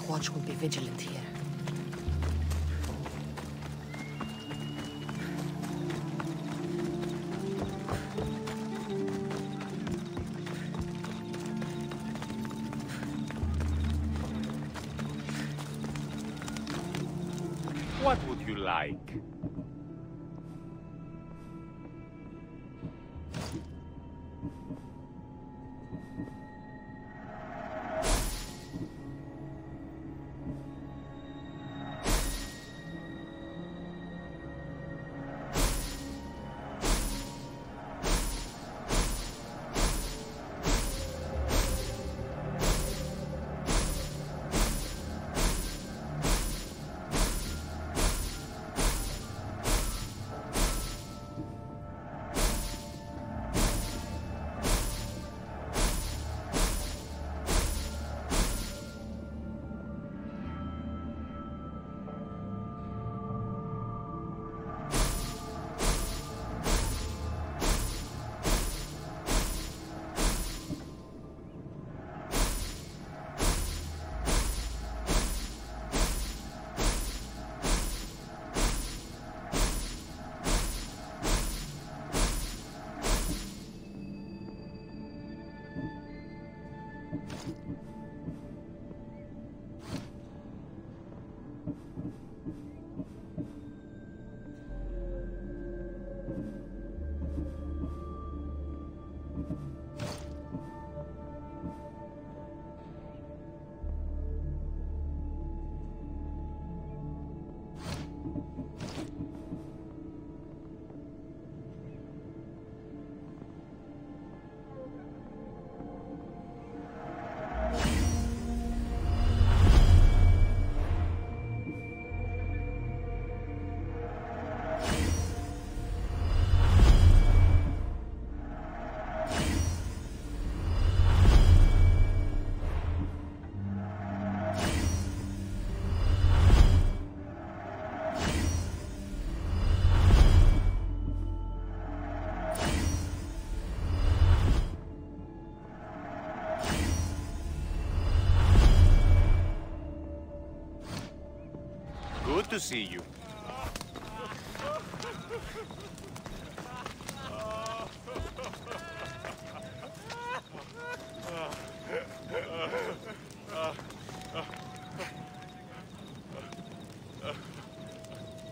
Watch will be vigilant here. What would you like? Good to see you.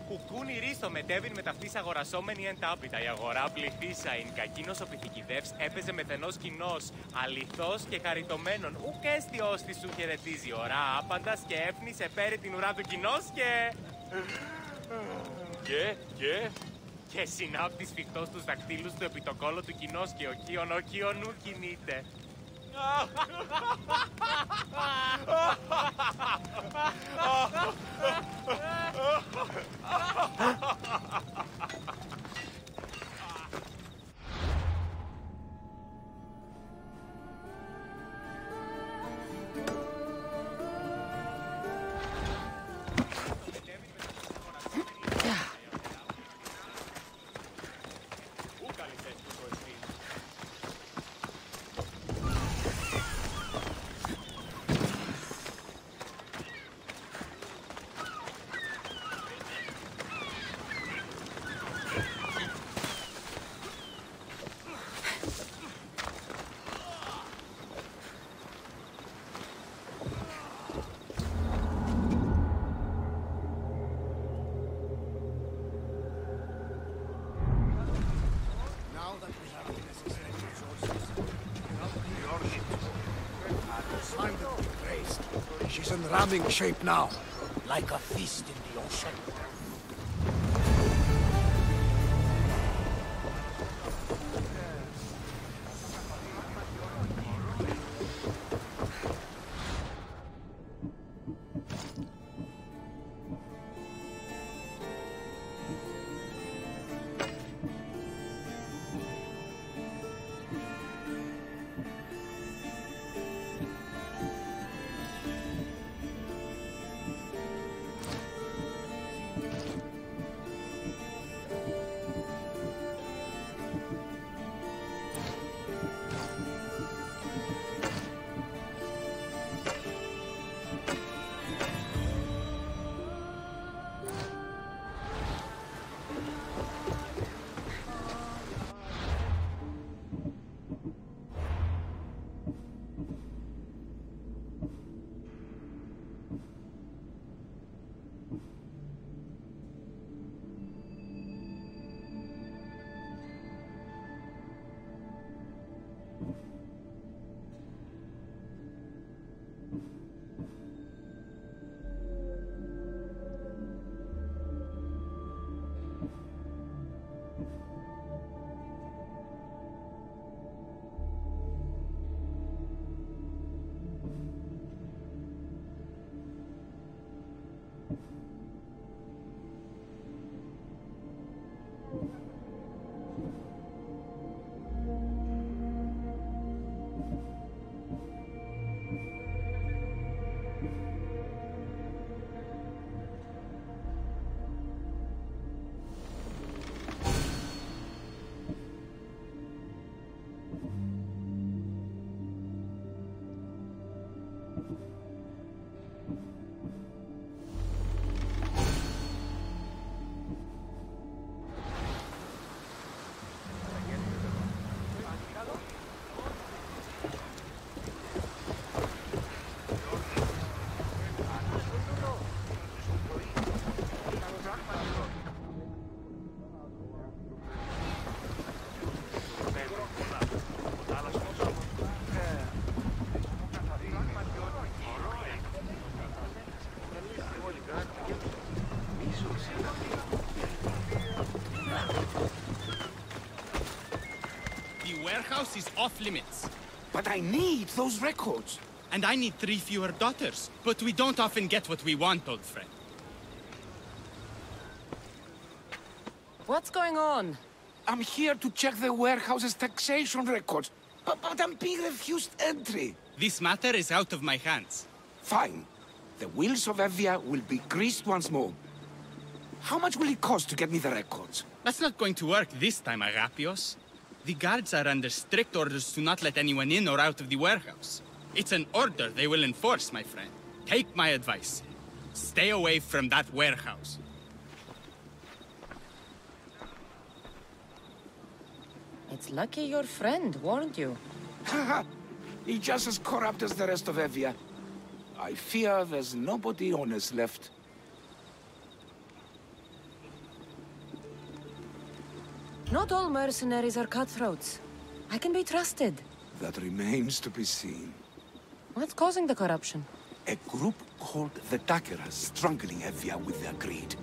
Κουκούνι ρίστο μετέβην με ταυτής αγορασόμενη εν τάπητα. Η αγορά πληθύσαην. Κακίνος ο πληθυκηδεύς έπαιζε μεθενός κοινός. Αληθώς και χαριτωμένον. Ουκ έστι ώστι σου χαιρετίζει. Ωρά άπαντας και έφνησε πέρι την ουρά του κοινός και... Και συνάπτει σφιχτός τους δακτύλους του επί το κόλο του κοινός και ο κίον ου κινείται. She's in ramming shape now. Like a fist in the ocean. Warehouse is off limits. But I need those records. And I need 3 fewer daughters. But we don't often get what we want, old friend. What's going on? I'm here to check the warehouse's taxation records, but I'm being refused entry. This matter is out of my hands. Fine. The wheels of Evia will be greased once more. How much will it cost to get me the records? That's not going to work this time, Agapios. The guards are under strict orders to not let anyone in or out of the warehouse. It's an order they will enforce, my friend. Take my advice. Stay away from that warehouse. It's lucky your friend warned you. Haha! He's just as corrupt as the rest of Evia. I fear there's nobody honest left. Not all mercenaries are cutthroats. I can be trusted. That remains to be seen. What's causing the corruption? A group called the Dakeras strangling Evia with their greed.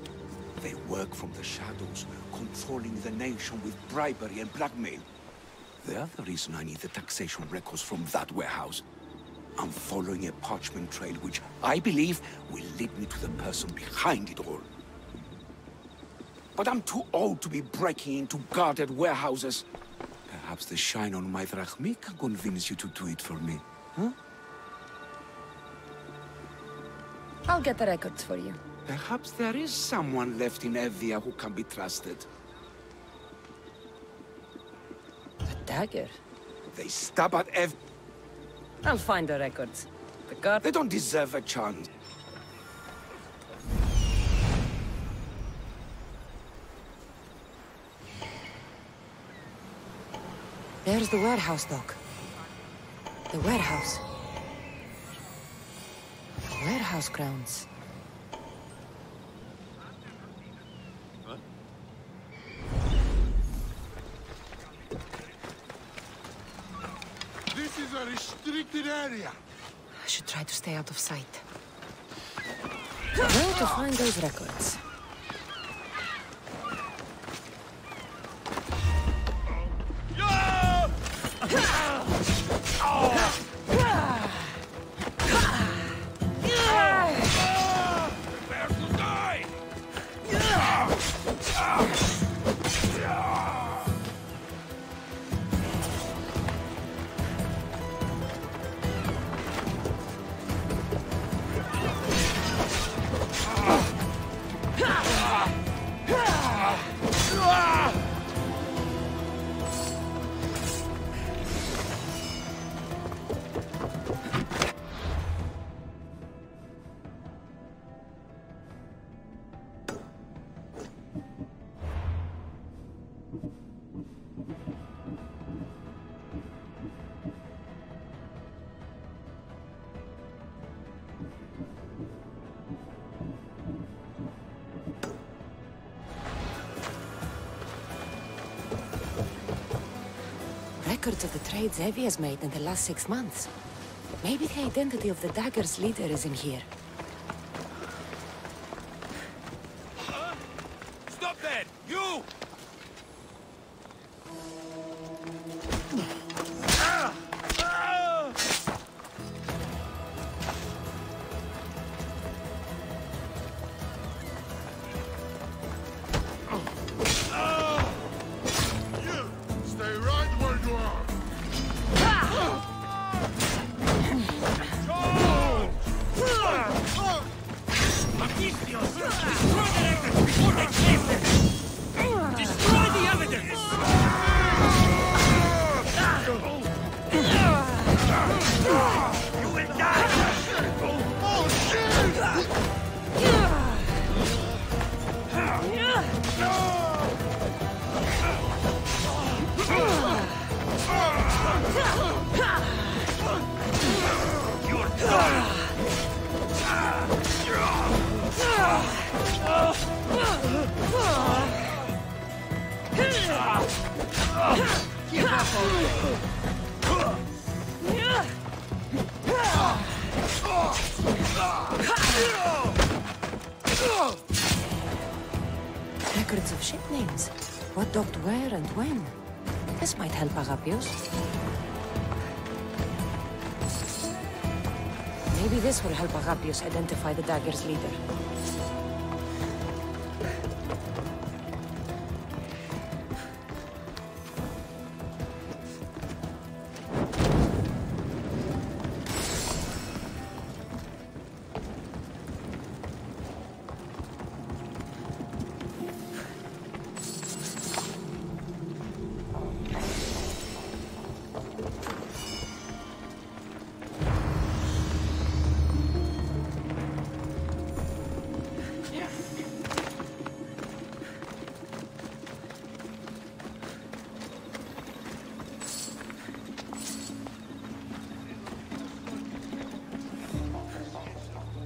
They work from the shadows, controlling the nation with bribery and blackmail. The other reason I need the taxation records from that warehouse. I'm following a parchment trail which I believe will lead me to the person behind it all. But I'm too old to be breaking into guarded warehouses. Perhaps the shine on my drachmi can convince you to do it for me, huh? I'll get the records for you. Perhaps there is someone left in Evia who can be trusted. A dagger? They stab at I'll find the records. The guard... They don't deserve a chance. There's the warehouse, Doc. The warehouse. The warehouse grounds. What? This is a restricted area. I should try to stay out of sight. Where to find those records? Records of the trades Evie has made in the last 6 months. Maybe the identity of the dagger's leader is in here. Stop there! You! Stay right where you are. Destroy the evidence! You will die! Oh, shit! You're done! Give up Records of ship names. What docked where and when. This might help Agapios. Maybe this will help Agapios identify the dagger's leader.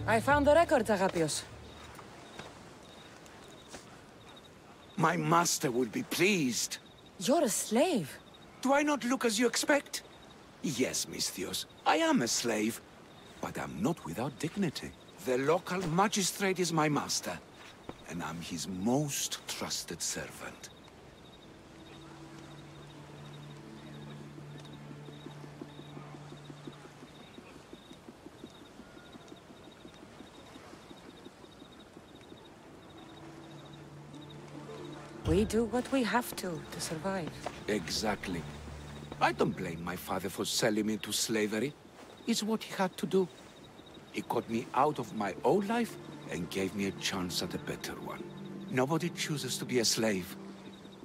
I found the records, Agapios. My master will be pleased. You're a slave. Do I not look as you expect? Yes, Misthios, I am a slave, but I'm not without dignity. The local magistrate is my master, and I'm his most trusted servant. We do what we have to survive. Exactly. I don't blame my father for selling me to slavery. It's what he had to do. He got me out of my old life and gave me a chance at a better one. Nobody chooses to be a slave,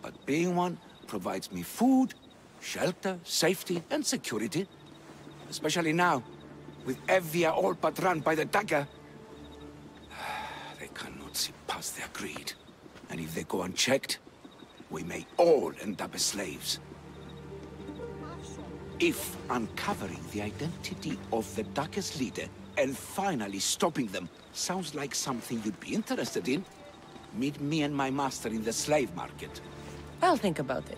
but being one provides me food, shelter, safety, and security. Especially now, with Evia all but run by the dagger. They cannot see past their greed. And if they go unchecked, we may all end up as slaves. If uncovering the identity of the dagger's leader and finally stopping them sounds like something you'd be interested in, meet me and my master in the slave market. I'll think about it.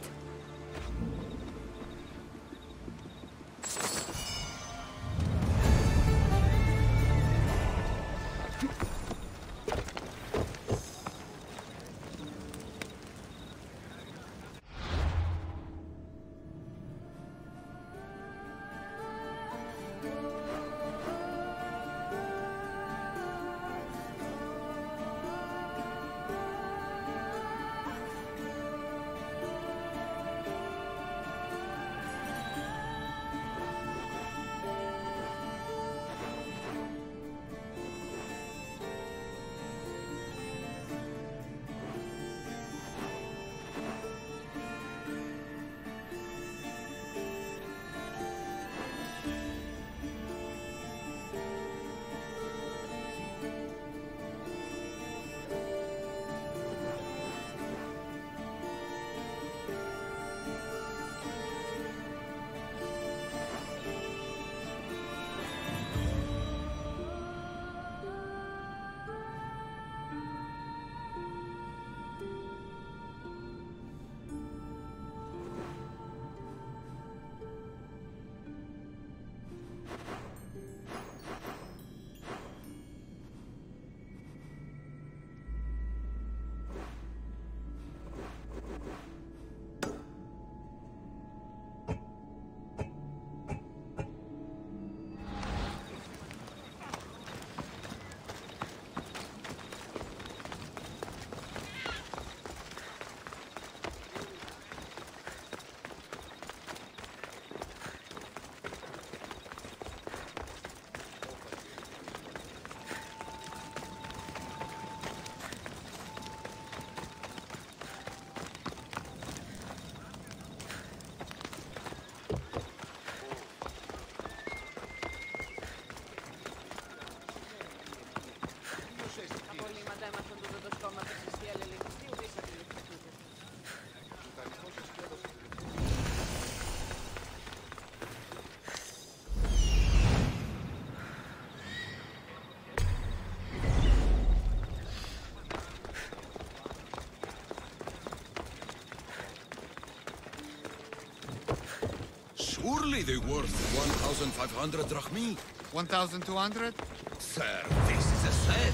Surely they worth 1,500 drachmi. 1,200? Sir, this is a set.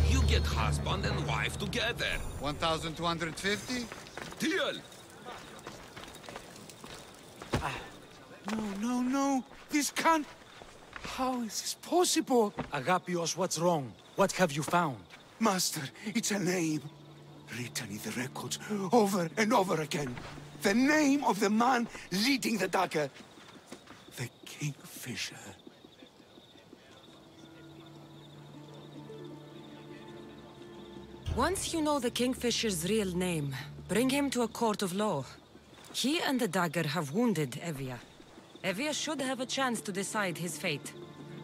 You get husband and wife together. 1,250? Deal! No. This can't... How is this possible? Agapios, what's wrong? What have you found? Master, it's a name. Written in the records over and over again. The name of the man leading the dagger. The Kingfisher. Once you know the Kingfisher's real name, bring him to a court of law. He and the dagger have wounded Evia. Evia should have a chance to decide his fate.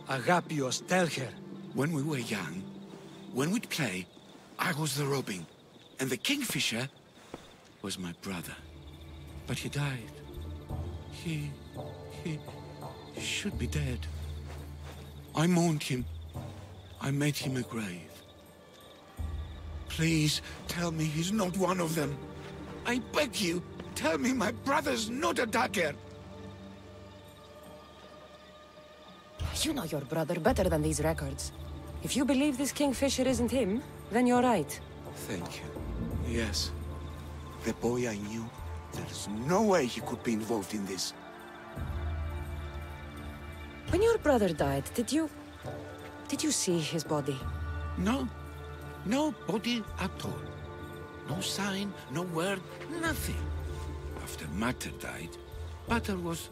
Agapios, tell her. When we were young, when we'd play, I was the robin. And the Kingfisher was my brother. But he died. He should be dead. I mourned him. I made him a grave. Please, tell me he's not one of them. I beg you, tell me my brother's not a dagger. You know your brother better than these records. If you believe this Kingfisher isn't him, then you're right. Thank you. Yes. The boy I knew, there's no way he could be involved in this. When your brother died, did you see his body? No. No body at all. No sign, no word, nothing. After Mater died, Pater was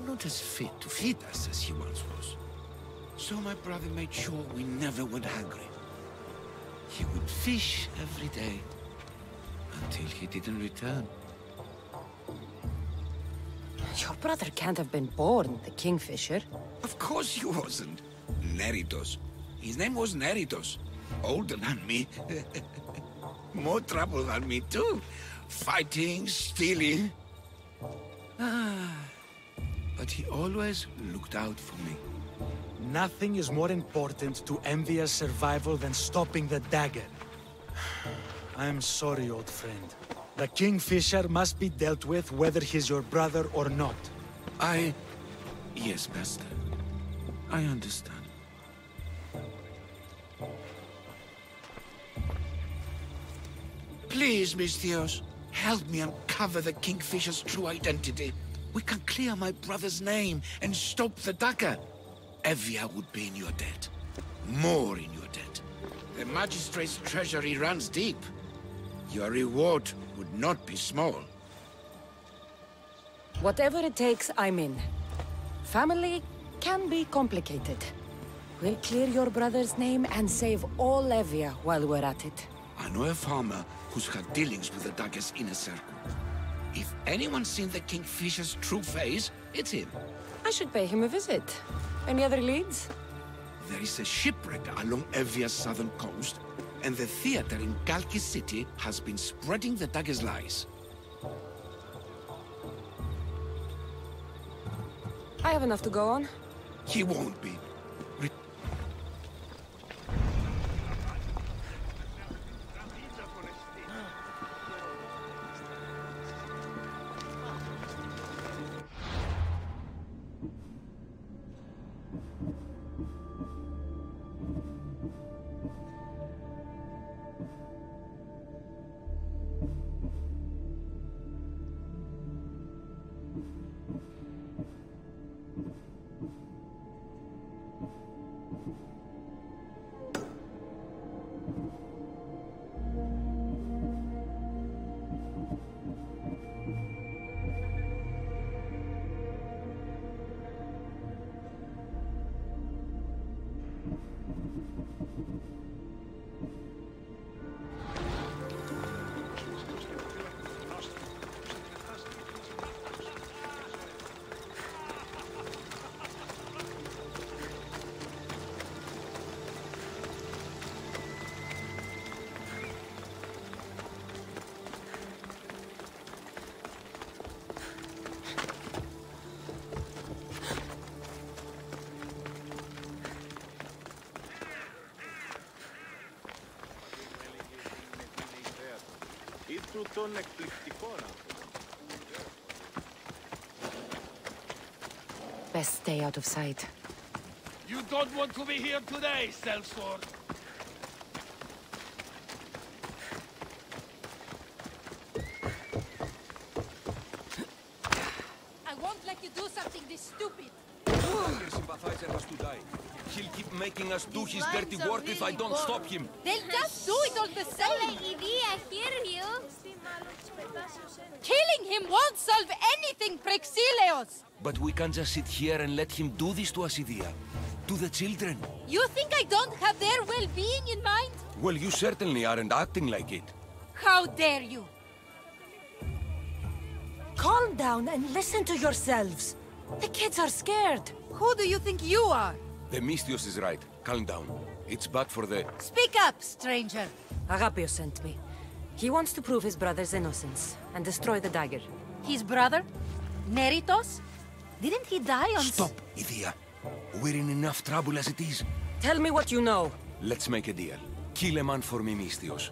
not as fit to feed us as he once was. So my brother made sure we never went hungry. He would fish every day, until he didn't return. Your brother can't have been born the Kingfisher. Of course he wasn't. Neritos. His name was Neritos. Older than me. More trouble than me too. Fighting, stealing. But he always looked out for me. Nothing is more important to Envia's survival than stopping the dagger. I'm sorry, old friend. The Kingfisher must be dealt with whether he's your brother or not. Yes, Master. I understand. Please, Misthios, help me uncover the Kingfisher's true identity. We can clear my brother's name and stop the dagger. Evia would be in your debt. More in your debt. The Magistrate's treasury runs deep. Your reward would not be small. Whatever it takes, I'm in. Family can be complicated. We'll clear your brother's name and save all Evia while we're at it. I know a farmer who's had dealings with the dagger's inner circle. If anyone's seen the Kingfisher's true face, it's him. I should pay him a visit. Any other leads? There is a shipwreck along Evia's southern coast, and the theater in Kalki City has been spreading the dagger's lies. I have enough to go on. He won't be. Ή τούτων εκπληκτικών άνθρωπον. Best stay out of sight. You don't want to be here today, sellsword. I won't let you do something this stupid. Your sympathizer has to die. He'll keep making us do his dirty work if I don't stop him. They'll just do it all the same. I hear you. Killing him won't solve anything, Prexileos! But we can't just sit here and let him do this to us, Idia. To the children. You think I don't have their well-being in mind? Well, you certainly aren't acting like it. How dare you! Calm down and listen to yourselves. The kids are scared. Who do you think you are? The Mystios is right. Calm down. It's bad for the... Speak up, stranger. Agapio sent me. He wants to prove his brother's innocence and destroy the dagger. His brother? Neritos? Didn't he die on... Stop, Idia. We're in enough trouble as it is. Tell me what you know. Let's make a deal. Kill a man for me, Mystios.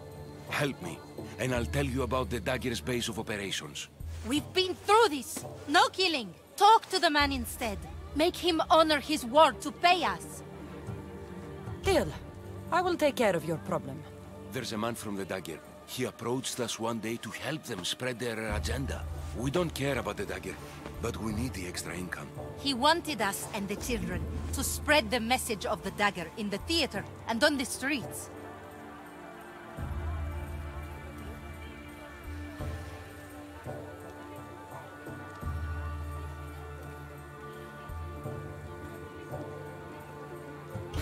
Help me, and I'll tell you about the dagger's base of operations. We've been through this. No killing. Talk to the man instead. Make him honor his word to pay us. Deal. I will take care of your problem. There's a man from the dagger. He approached us one day to help them spread their agenda. We don't care about the dagger, but we need the extra income. He wanted us and the children to spread the message of the dagger in the theater and on the streets.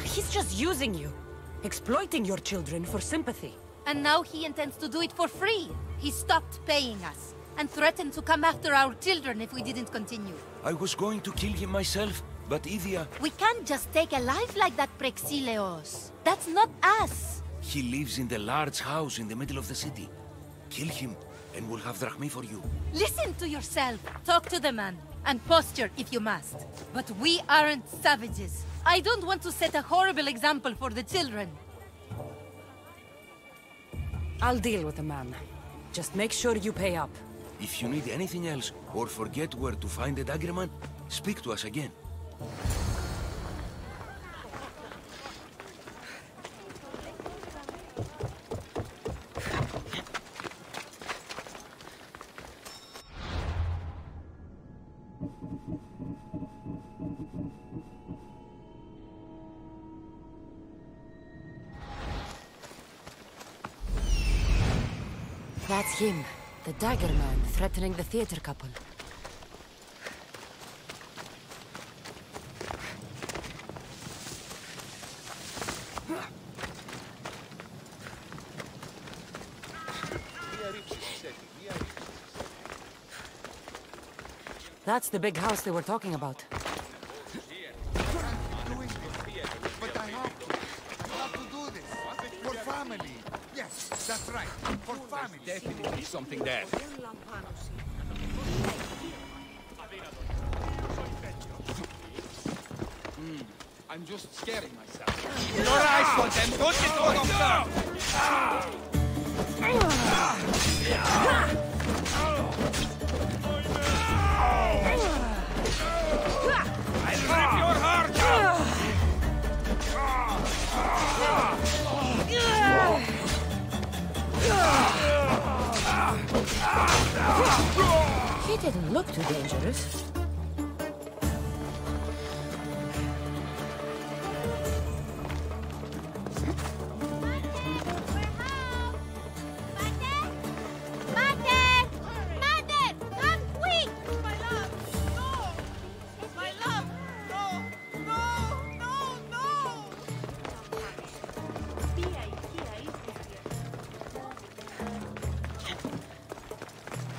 He's just using you. Exploiting your children for sympathy. And now he intends to do it for free. He stopped paying us and threatened to come after our children if we didn't continue. I was going to kill him myself, but Idia... We can't just take a life like that, Prexileos. That's not us. He lives in the large house in the middle of the city. Kill him, and we'll have drachmi for you. Listen to yourself. Talk to the man, and posture if you must. But we aren't savages. I don't want to set a horrible example for the children. I'll deal with the man. Just make sure you pay up. If you need anything else, or forget where to find the daggerman, speak to us again. That's him, the dagger man threatening the theater couple. That's the big house they were talking about. But I have to. You have to do this. For family. Yes, that's right. For family. Definitely something there. I'm just scaring myself. Your eyes for them! Don't get all of them! I'll rip your heart out! He didn't look too dangerous.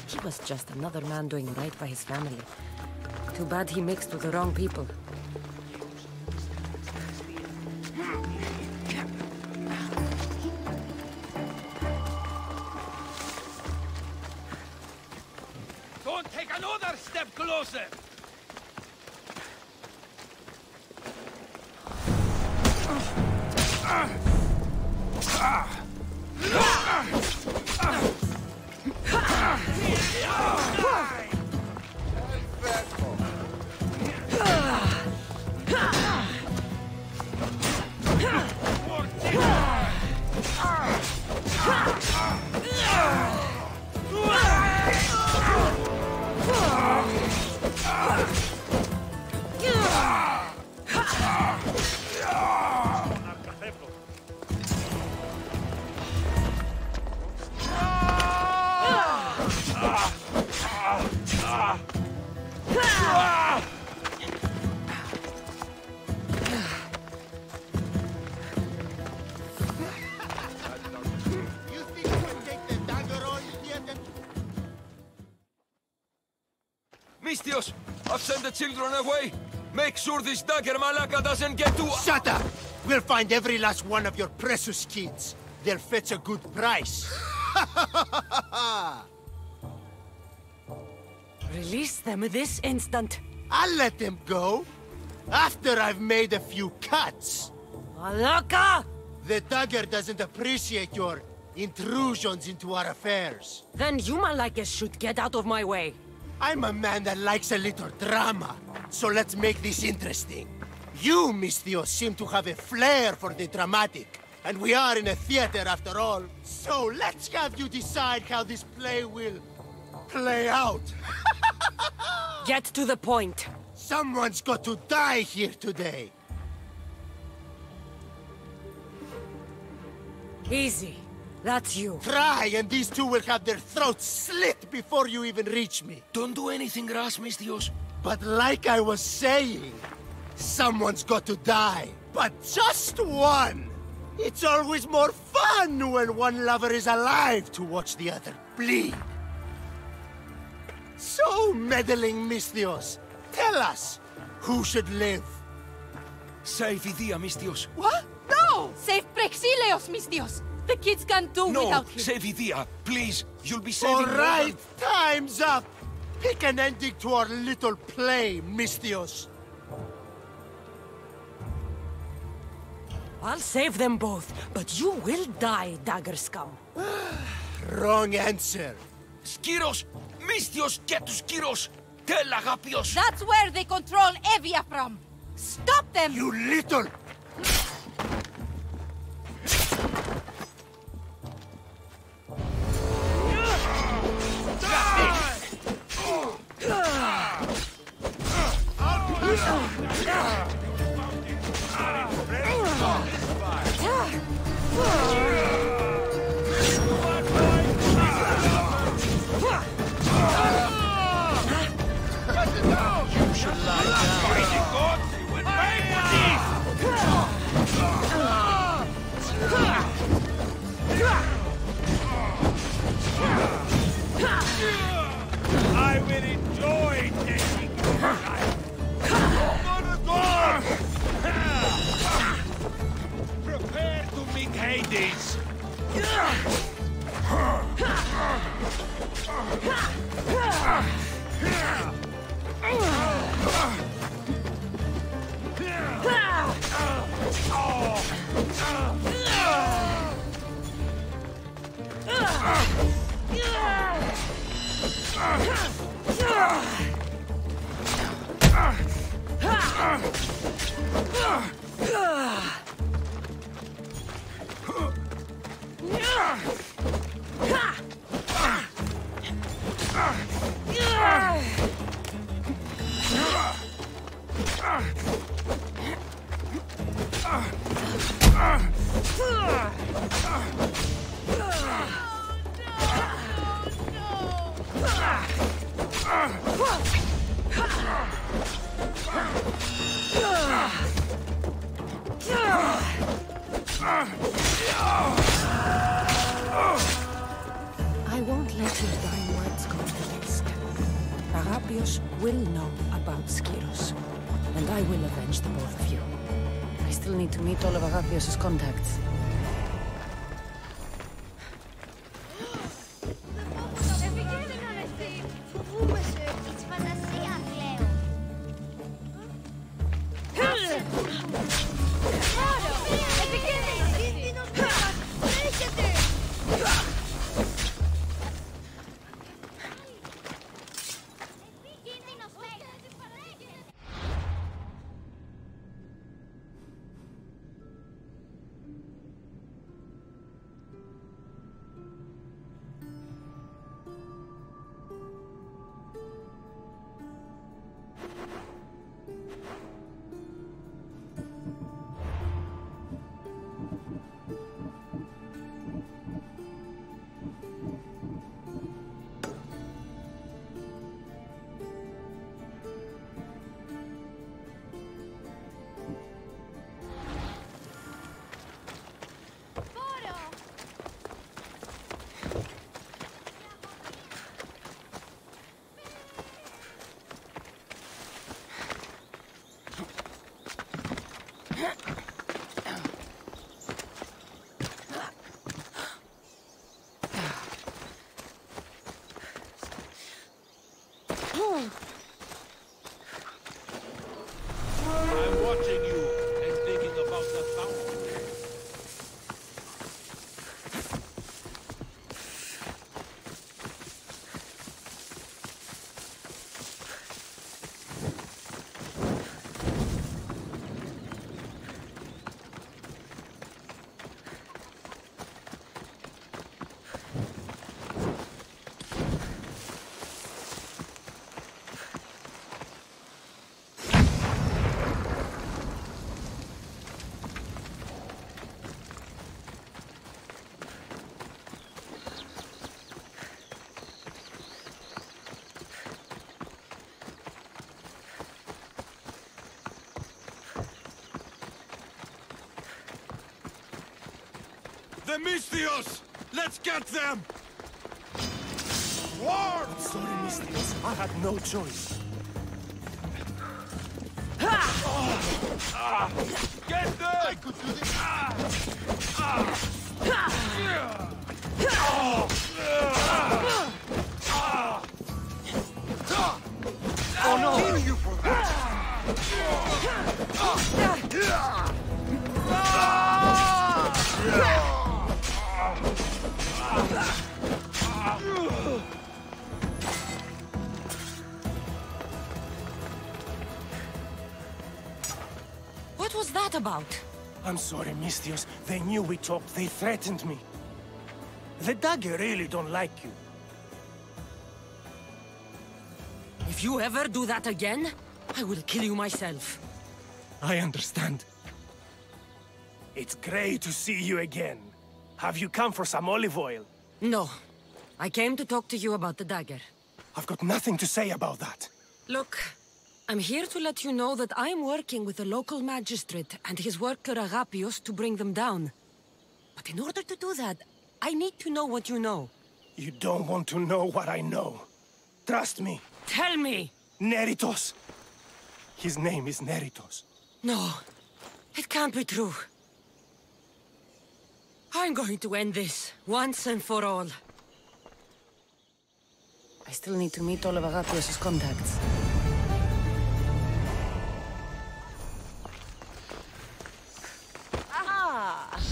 He was just another man doing right by his family. Too bad he mixed with the wrong people. Don't take another step closer! Perfetto. You think you can take the dagger on yet? Mistios, I've sent the children away. Make sure this dagger Malaka doesn't get to... Shut up! We'll find every last one of your precious kids. They'll fetch a good price. Release them this instant. I'll let them go. After I've made a few cuts. Malaka! The dagger doesn't appreciate your intrusions into our affairs. Then you Malakas should get out of my way. I'm a man that likes a little drama, so let's make this interesting. You, Mistio, seem to have a flair for the dramatic, and we are in a theater after all. So let's have you decide how this play will play out. Get to the point. Someone's got to die here today. Easy. That's you. Try, and these two will have their throats slit before you even reach me. Don't do anything rash, Mistios. But like I was saying, someone's got to die. But just one! It's always more fun when one lover is alive to watch the other bleed. So, meddling Mistios, tell us, who should live? Save Idia, Mistios. What? No! Save Prexileos, Mistios! The kids can't do No, without him. save Idia. Please, you'll be saving... All more right, than- time's up! Pick an ending to our little play, Mistios. I'll save them both, but you will die, dagger scum. Wrong answer. Skiros! Mistios, get to Skiros! Tell Agapios! That's where they control Evia from. Stop them! You little... I will enjoy taking your life. Prepare to meet Hades. I won't let your dying words go to waste. Agapios will know about Skiros, and I will avenge the both of you. I still need to meet all of Agapios' contacts. I'm watching you and thinking about the fountain. The Mystios! Let's get them! War! Sorry, Mistress. I had no choice. Get them! I could do this! Oh no! Kill you for that! What was that about? I'm sorry, Mistios. They knew we talked. They threatened me. The dagger really don't like you. If you ever do that again, I will kill you myself. I understand. It's great to see you again. Have you come for some olive oil? No. I came to talk to you about the dagger. I've got nothing to say about that. Look, I'm here to let you know that I'm working with the local magistrate and his worker Agapios to bring them down. But in order to do that, I need to know what you know. You don't want to know what I know. Trust me. Tell me! Neritos. His name is Neritos. No, it can't be true. I'm going to end this, once and for all. I still need to meet all of Agapios' contacts.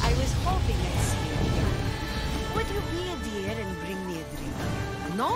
I was hoping I'd see you again. Would you be a dear and bring me a drink? No!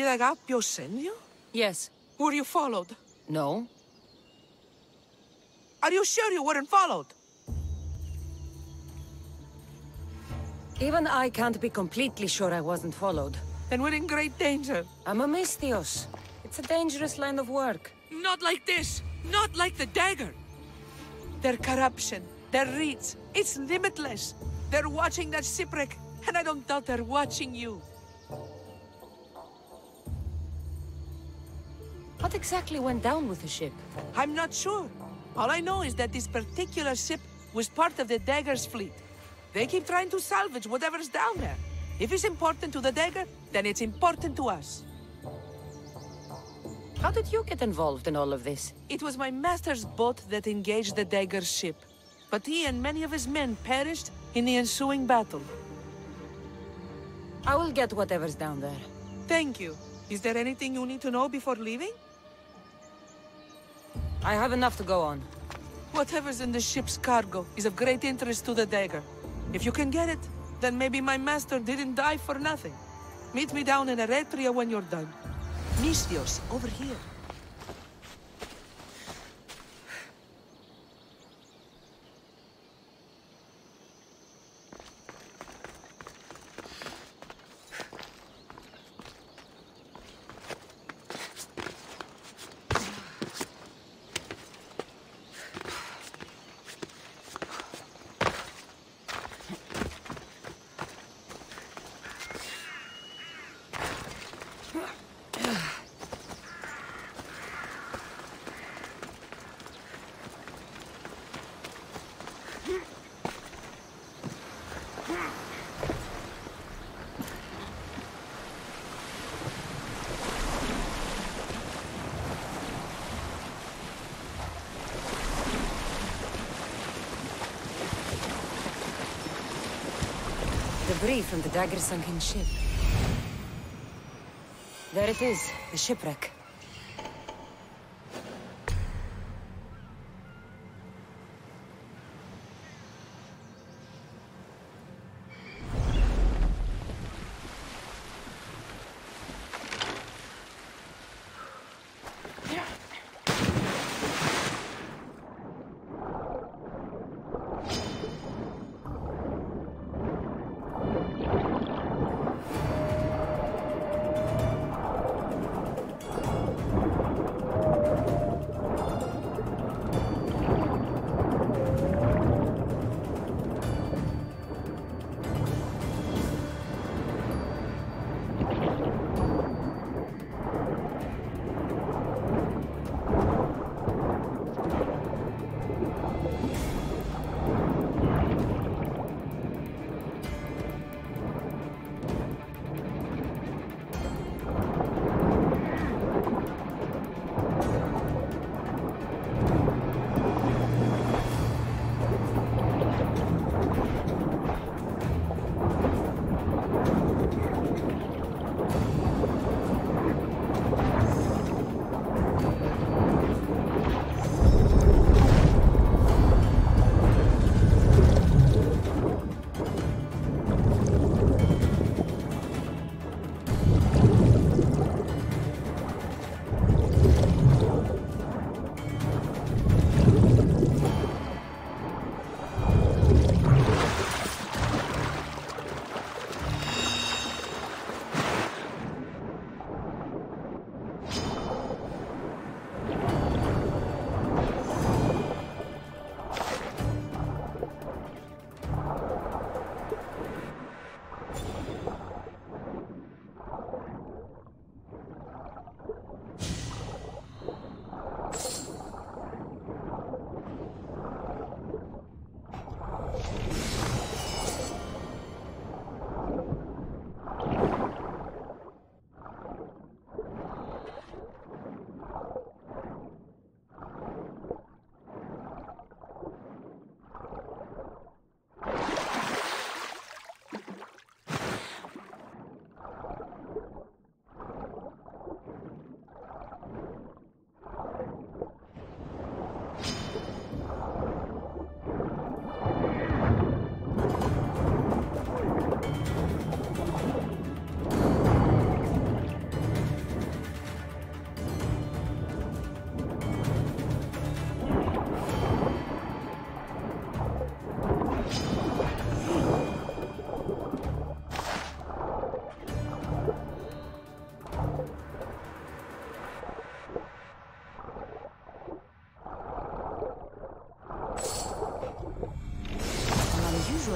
Did Agapio send you? Yes. Were you followed? No. Are you sure you weren't followed? Even I can't be completely sure I wasn't followed. Then we're in great danger. I'm a Misthios. It's a dangerous line of work. Not like this! Not like the dagger! Their corruption, their reach, it's limitless. They're watching that shipwreck, and I don't doubt they're watching you. What exactly went down with the ship? I'm not sure. All I know is that this particular ship was part of the dagger's fleet. They keep trying to salvage whatever's down there. If it's important to the dagger, then it's important to us. How did you get involved in all of this? It was my master's boat that engaged the dagger's ship. But he and many of his men perished in the ensuing battle. I will get whatever's down there. Thank you. Is there anything you need to know before leaving? I have enough to go on. Whatever's in the ship's cargo is of great interest to the dagger. If you can get it, then maybe my master didn't die for nothing. Meet me down in Eretria when you're done. Misthios, over here. Debris from the dagger-sunken ship. There it is, the shipwreck.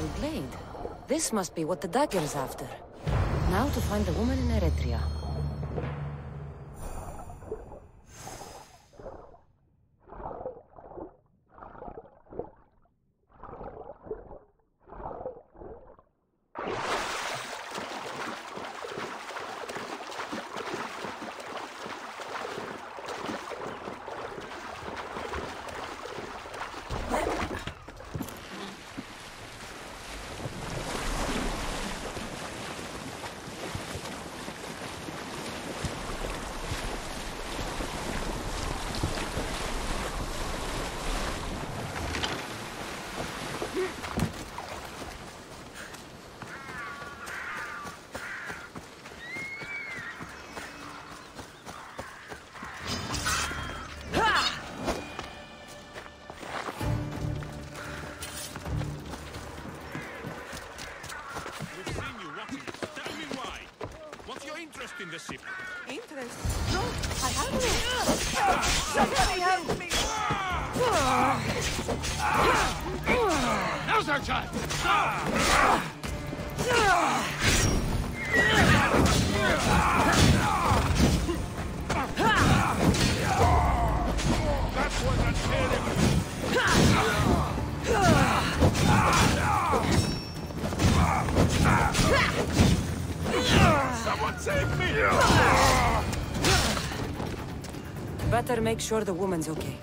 beautiful blade. This must be what the dagger is after. Now to find the woman in Eretria. In the ship. Interest? No, I have no. Somebody help me! Now's our chance! That was a Someone save me! Better make sure the woman's okay.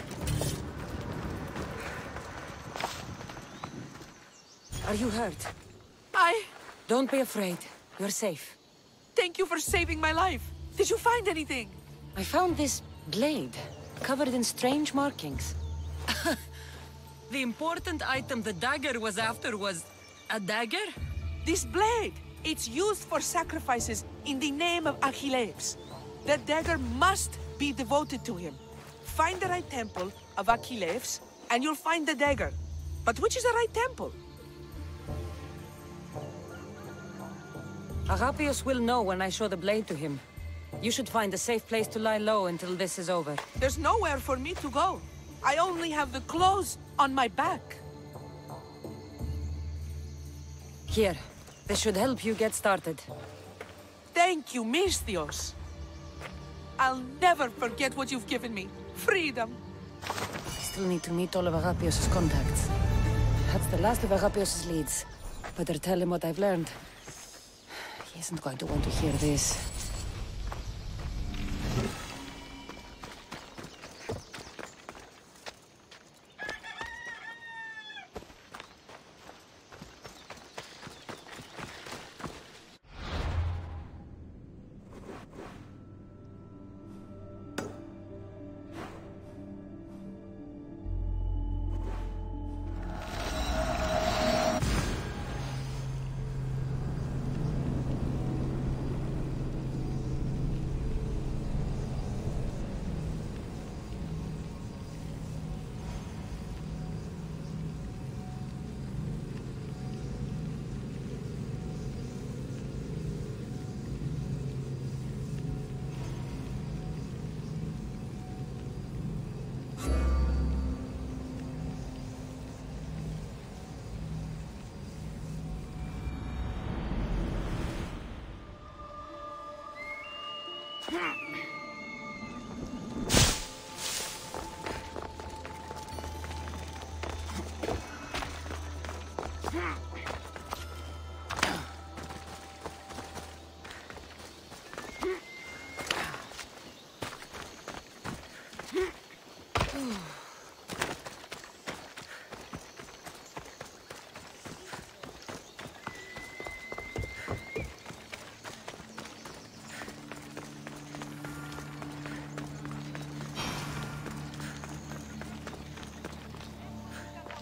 Are you hurt? Don't be afraid. You're safe. Thank you for saving my life. Did you find anything? I found this blade, covered in strange markings. The important item the dagger was after was a dagger? This blade! It's used for sacrifices in the name of Achilles. The dagger must be devoted to him. Find the right temple of Achilles, and you'll find the dagger. But which is the right temple? Agapios will know when I show the blade to him. You should find a safe place to lie low until this is over. There's nowhere for me to go. I only have the clothes on my back. Here. This should help you get started. Thank you, Misthios. I'll never forget what you've given me. Freedom. I still need to meet all of Agapios' contacts. That's the last of Agapios' leads. Better tell him what I've learned. He isn't going to want to hear this.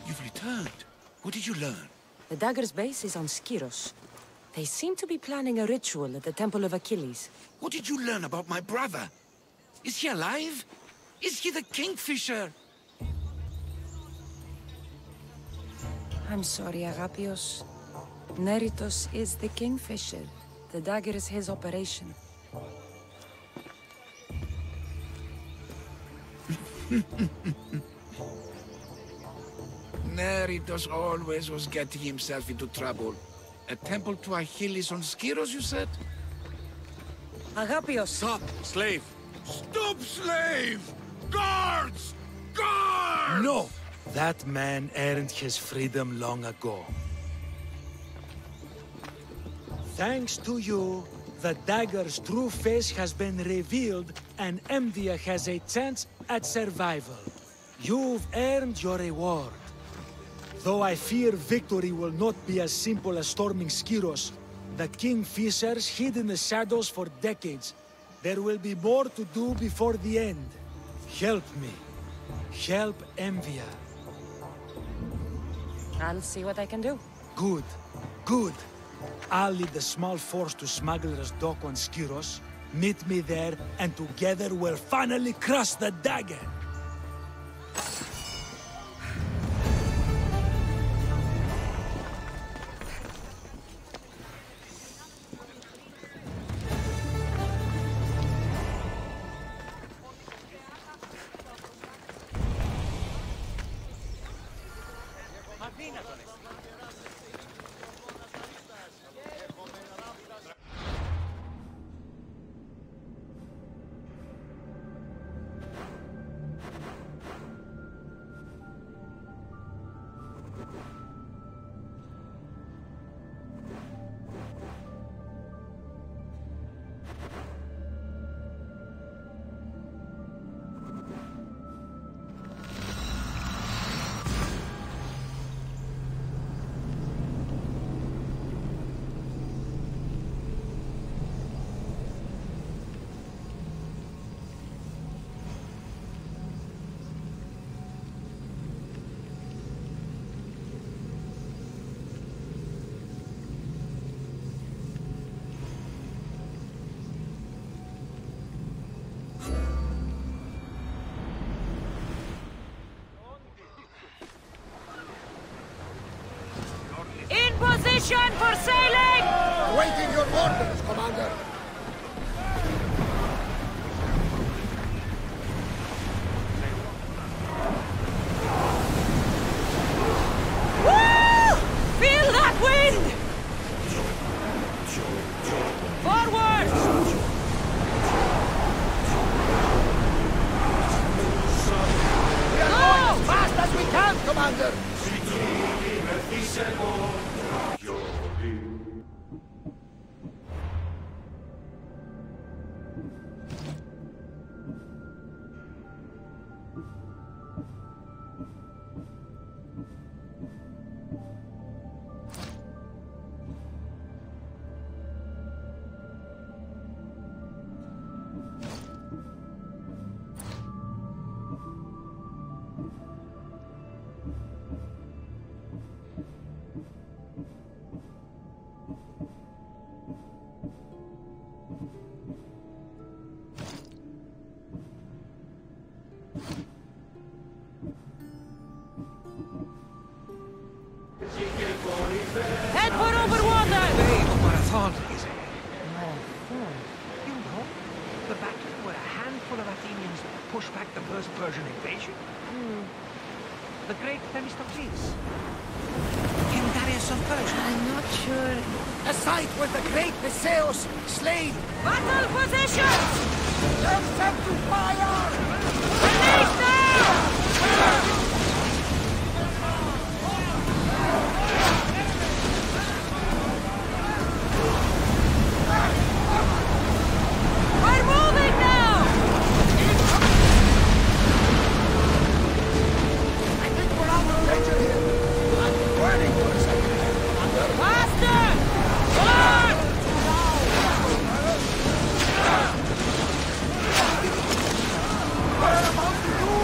You've returned. What did you learn? The dagger's base is on Skiros. They seem to be planning a ritual at the Temple of Achilles. What did you learn about my brother? Is he alive? Is he the Kingfisher? I'm sorry, Agapios. Neritos is the Kingfisher. The dagger is his operation. Neritos always was getting himself into trouble. A temple to Achilles on Skiros, you said? Agapios. Stop, slave! Stop, slave! Guards! Guards! No! That man earned his freedom long ago. Thanks to you, the dagger's true face has been revealed and Emvia has a chance at survival. You've earned your reward. Though I fear victory will not be as simple as storming Skiros, the Kingfishers hid in the shadows for decades. There will be more to do before the end. Help me. Help Emvia. I'll see what I can do. Good. Good. I'll lead the small force to Smuggler's Dock on Skiros. Meet me there, and together we'll finally crush the dagger! Position for sailing! Awaiting your orders, Commander! Woo! Feel that wind! Forward! We are going as fast as we can, Commander! Head for over water! Marathon, is it? Marathon? You know, the battle where a handful of Athenians pushed back the first Persian invasion? The great Themistocles. King Darius of Persia. I'm not sure. Aside with the great Theseus, slain! Battle positions! Turn them to fire! Release them! We're moving now! I think we're out of danger here. I'm burning for a second. Faster! Forward! What are about to do?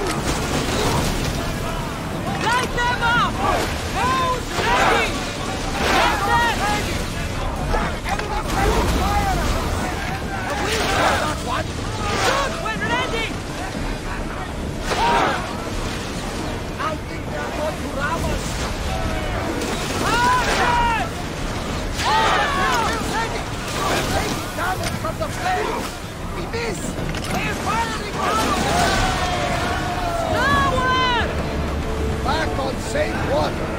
safe waters.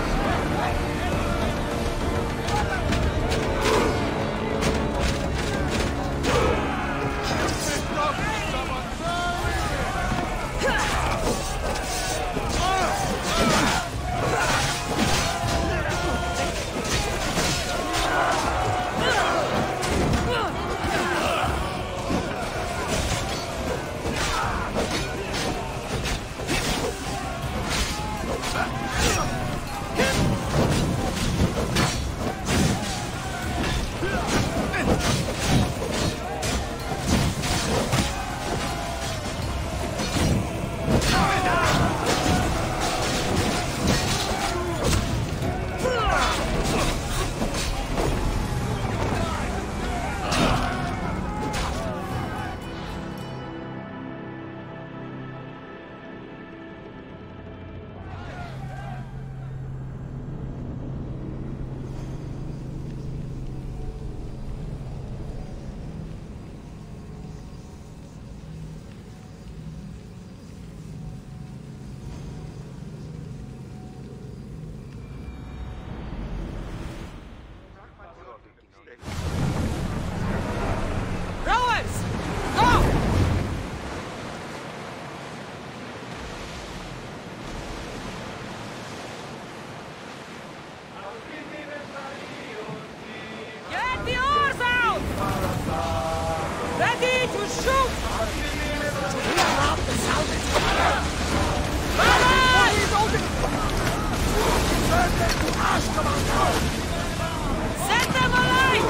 Set them alight!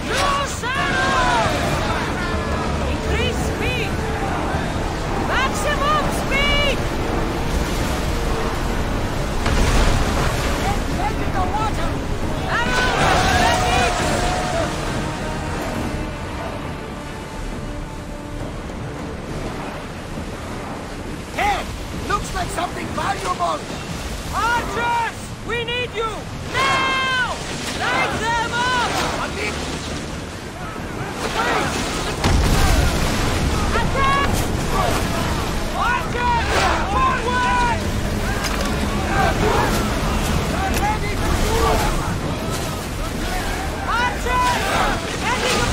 Loose arrow! Increase speed! Maximum speed! Get in the water! Arrow! Ready! Hey! Looks like something valuable! Archers! We need you! Now! Light them up! Attack! Archers! Forward! Ready to move! Archers! Heading up!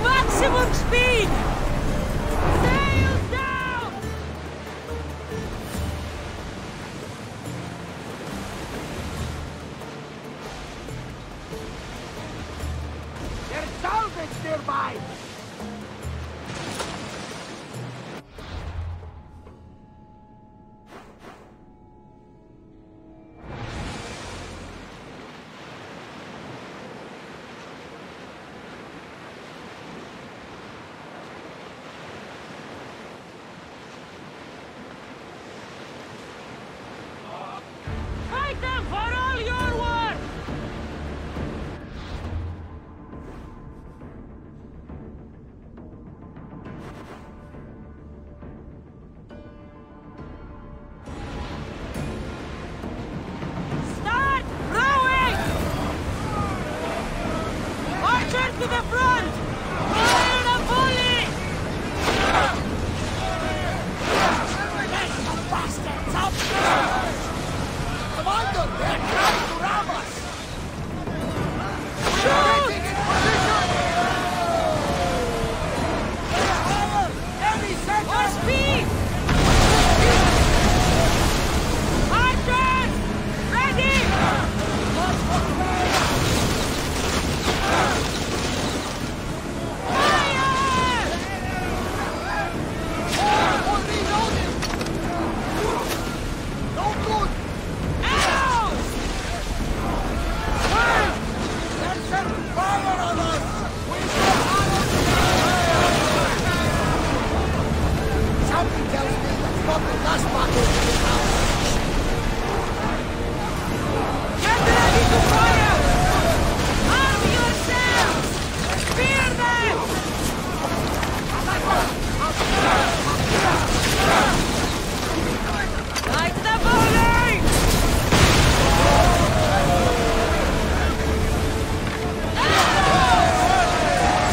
Maximum speed! Sails down! alive! Fight them for all your worth! Start rowing! Archer to the front! Fire a volley! Bastards up! Commander, they're trying to ram us! Shoot! Getting in position! Fire! Any second! More speed! Archers! Ready! Fire! More reloading! No good! Arrows! They're setting fire on us! We shall honor! Something tells me that's not the last battle in the house. Get ready to fire! Arm yourselves! Spear them! Light the volley!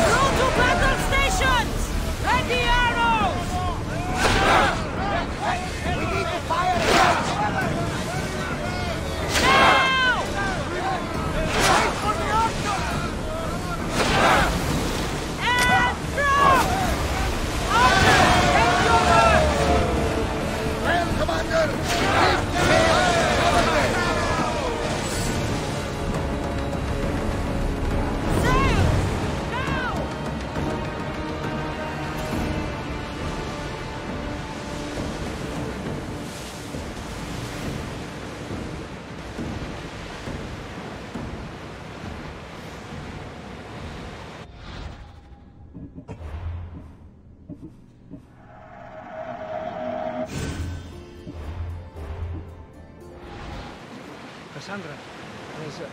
Through to battle stations! Ready arrows! We need to fire again! Now! Wait for the archer! And drop! Archers, take your mark! Well, Commander, keep chaos covered! Sail! Now! Cassandra, there's a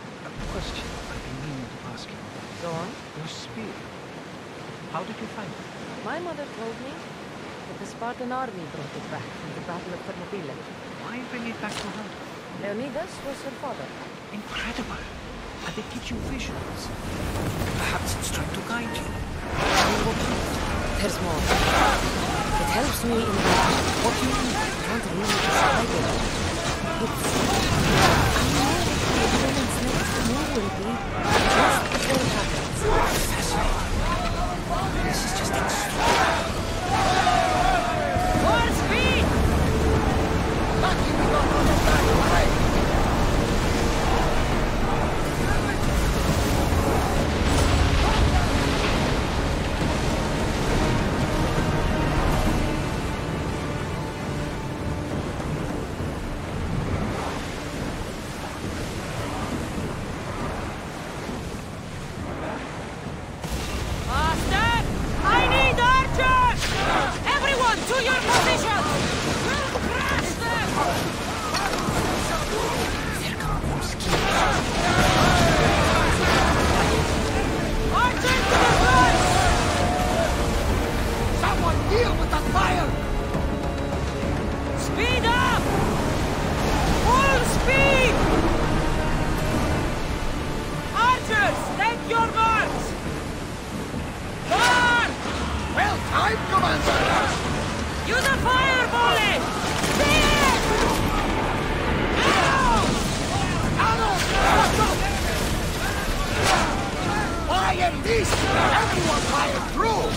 question I've been meaning to ask you. Go on. Your spear. How did you find it? My mother told me that the Spartan army brought it back from the Battle of Thermopylae. Why bring it back to her? Leonidas was her father. Incredible. And it gives you visions. Perhaps it's trying to guide you. There's more. It helps me in the... What do you mean? I can't really describe it. I know the villain's next move will be just before it happens. Fascinating. This is just extraordinary. More speed! Lucky we got on the back line! Master! I need archers! Everyone to your positions! We'll crush them! Archers to the front! Someone deal with that fire! Speed up! Full speed! Archers, take your marks! Guard! Well timed, Commander! Use a fire volley! Speed! Arrows! Arrows! Watch out! Fire this! Everyone fire through!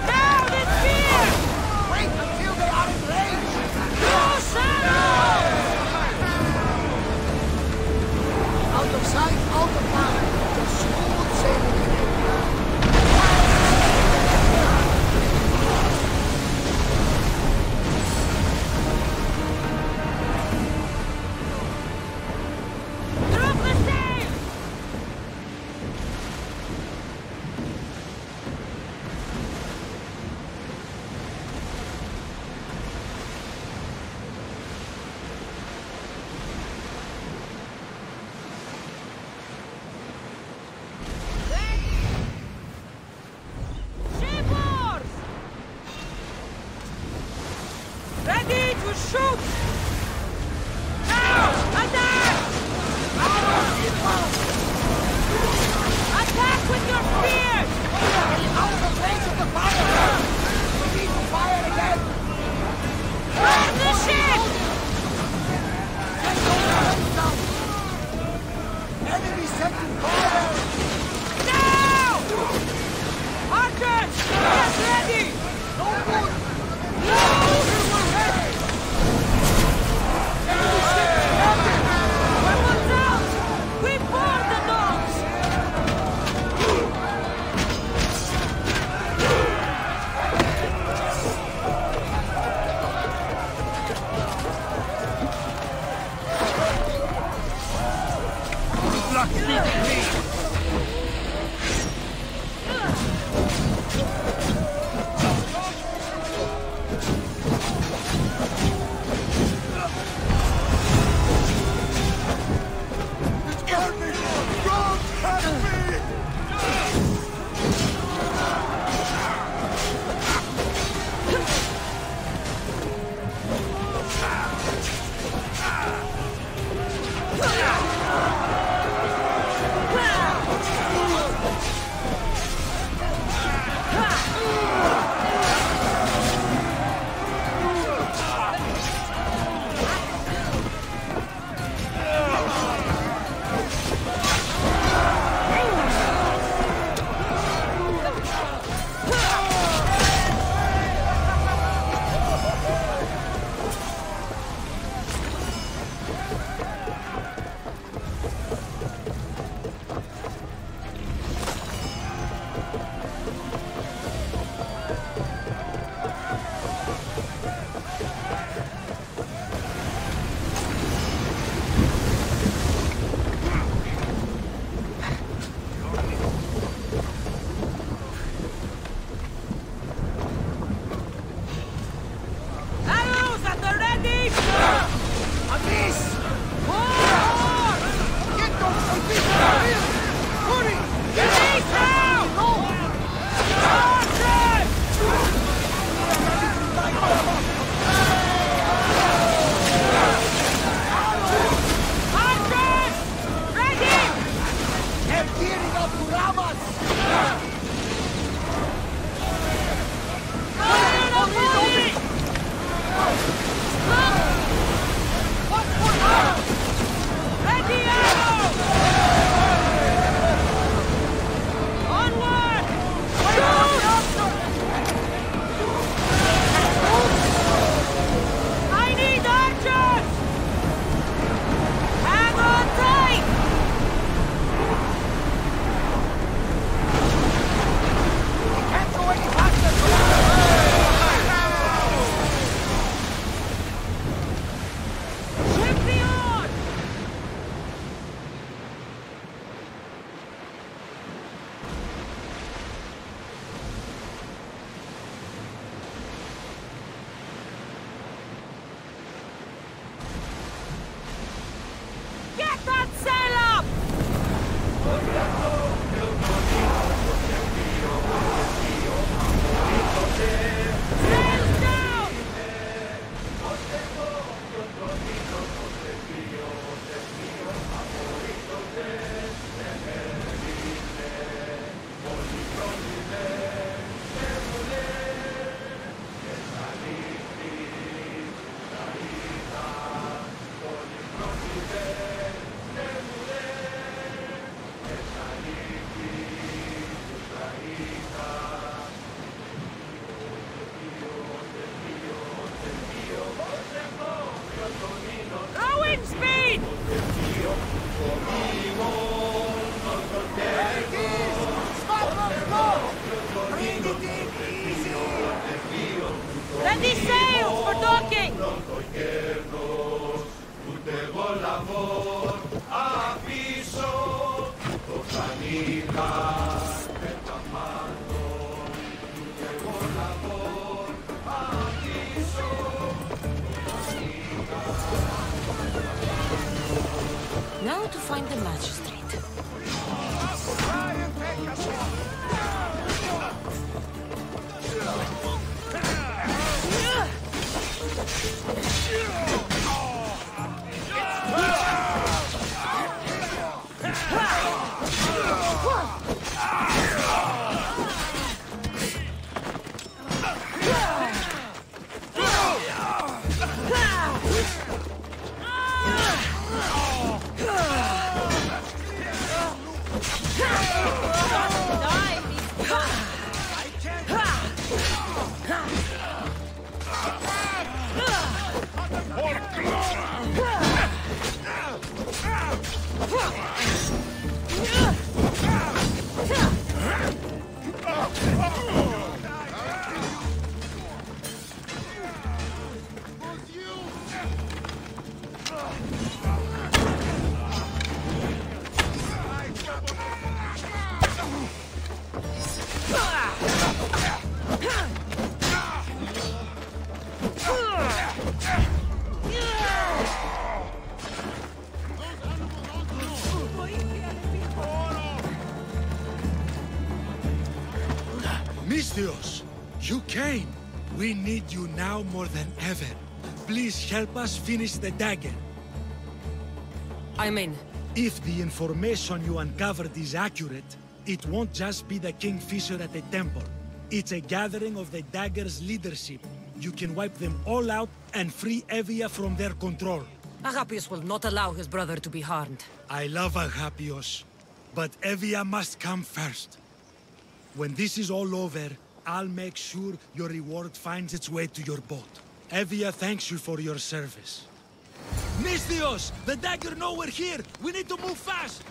Down in fear! Wait until they are in range! Loose arrows! Out of sight, out of mind. Just smooth sailing ahead. shoot! Now! Attack! Attack with your spears! Out of range of the fire! We need to fire again! Burn the ship! Get those guns down! Enemy setting fire! Now! Archers! Get ready! No good! No! Weapons out! We board the dogs! Luck leaving me! Ready sails for docking! Now to find the magistrate. Misthios, you came! We need you now more than ever. Please help us finish the dagger. I'm in. If the information you uncovered is accurate, it won't just be the Kingfisher at the temple. It's a gathering of the dagger's leadership. You can wipe them all out and free Evia from their control. Agapius will not allow his brother to be harmed. I love Agapios, but Evia must come first. When this is all over, I'll make sure your reward finds its way to your boat. Evia thanks you for your service. Misthios! The dagger nowhere here! We need to move fast!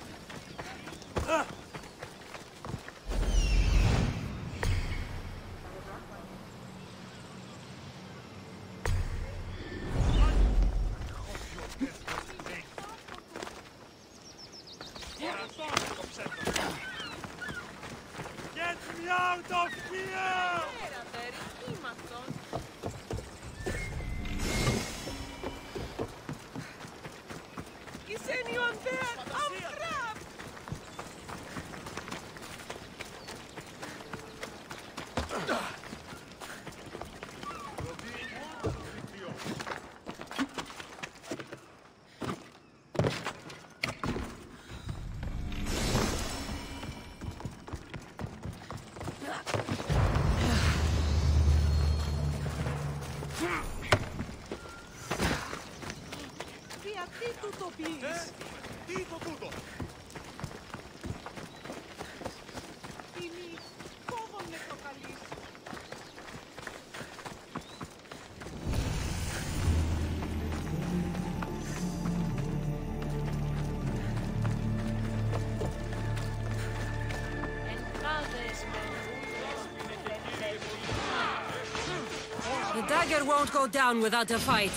Get me out of here! Is anyone there? I'm trapped! Γιατί του το πεις? Τι το τούτο? Τίμη, φόβο με προκαλείς. The dagger won't go down without a fight.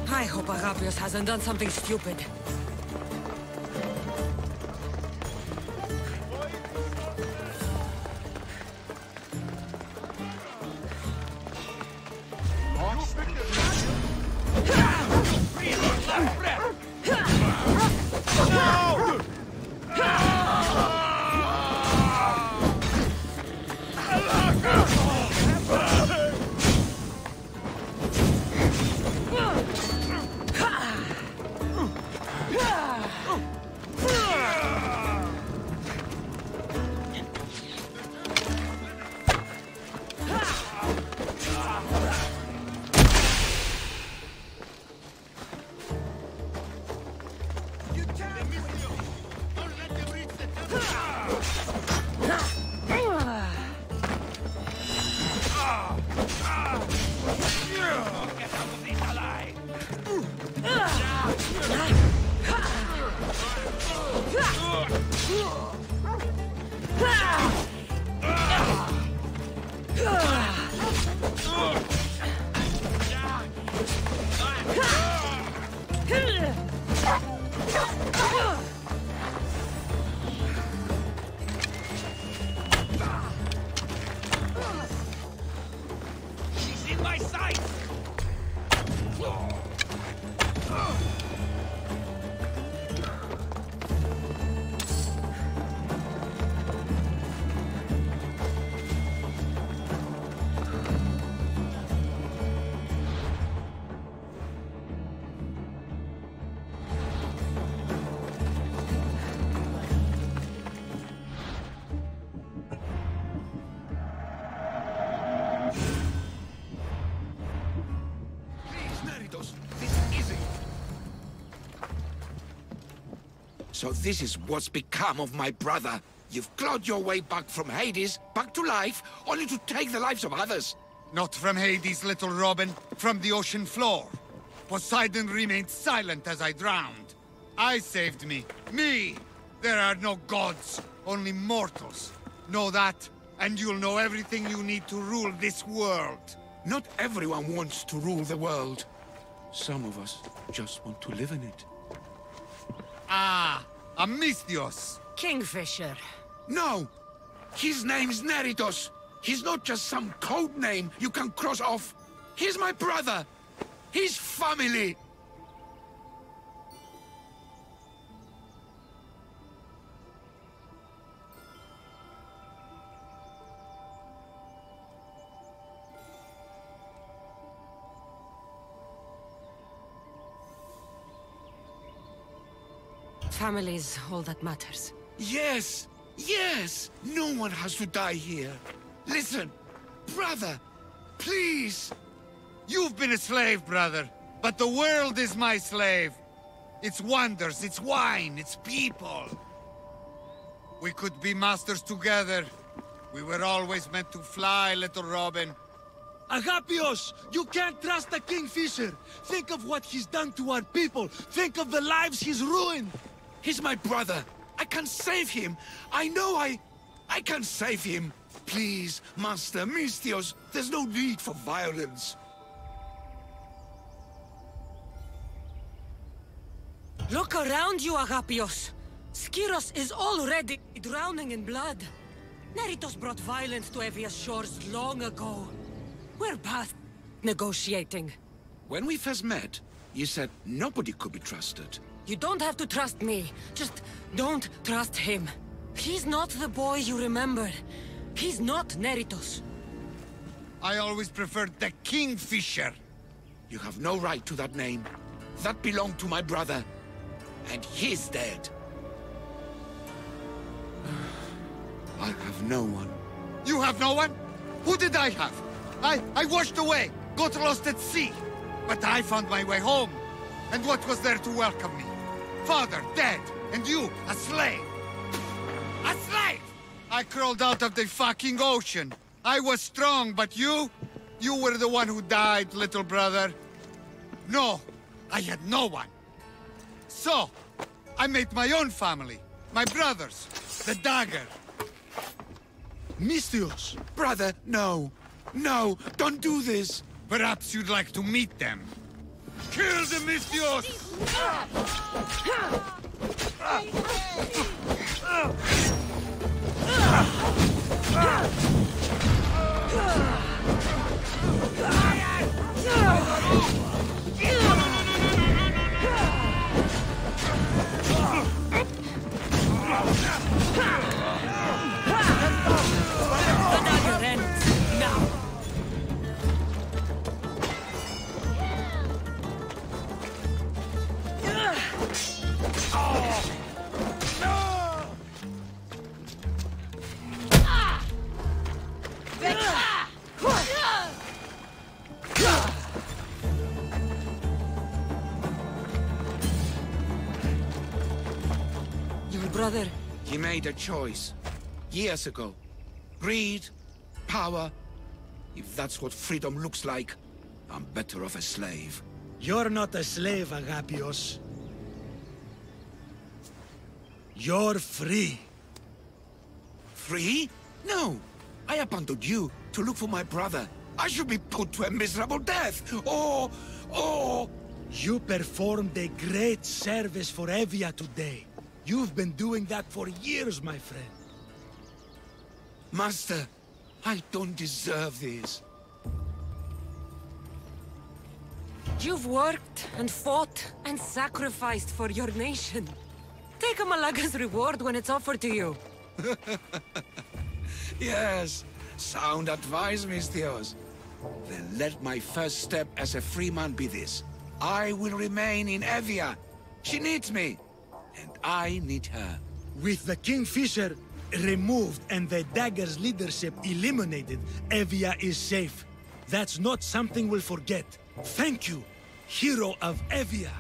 I hope Agapios hasn't done something stupid. So this is what's become of my brother. You've clawed your way back from Hades, back to life, only to take the lives of others. Not from Hades, little Robin. From the ocean floor. Poseidon remained silent as I drowned. I saved me. Me! There are no gods, only mortals. Know that, and you'll know everything you need to rule this world. Not everyone wants to rule the world. Some of us just want to live in it. Ah, Amisthios. Kingfisher. No! His name's Neritos. He's not just some code name you can cross off. He's my brother. He's family. Family's all that matters. Yes! Yes! No one has to die here. Listen, brother, please! You've been a slave, brother, but the world is my slave. Its wonders, its wine, its people. We could be masters together. We were always meant to fly, little Robin. Agapios! You can't trust the Kingfisher! Think of what he's done to our people! Think of the lives he's ruined! He's my brother! I can save him! I know I can save him! Please, Master Misthios, there's no need for violence. Look around you, Agapios. Skiros is already drowning in blood. Neritos brought violence to Evia's shores long ago. We're past negotiating. When we first met, you said nobody could be trusted. You don't have to trust me. Just don't trust him. He's not the boy you remember. He's not Neritos. I always preferred the Kingfisher. You have no right to that name. That belonged to my brother. And he's dead. I have no one. You have no one? Who did I have? I washed away, got lost at sea. But I found my way home. And what was there to welcome me? Father, dead, and you, a slave. A slave! I crawled out of the fucking ocean. I was strong, but you were the one who died, little brother. No, I had no one. So, I made my own family. My brothers, the dagger. Misthios! Brother, no. No, don't do this. Perhaps you'd like to meet them. Kill the Misthios! Brother. He made a choice. Years ago. Greed, power. If that's what freedom looks like, I'm better off a slave. You're not a slave, Agapios. You're free. Free? No. I abandoned you to look for my brother. I should be put to a miserable death, or... You performed a great service for Evia today. You've been doing that for years, my friend. Master, I don't deserve this. You've worked and fought and sacrificed for your nation. Take a Malaga's reward when it's offered to you. Yes, sound advice, Misthios. Then let my first step as a free man be this. I will remain in Evia. She needs me. And I need her. With the Kingfisher removed and the Dagger's leadership eliminated, Evia is safe. That's not something we'll forget. Thank you, hero of Evia.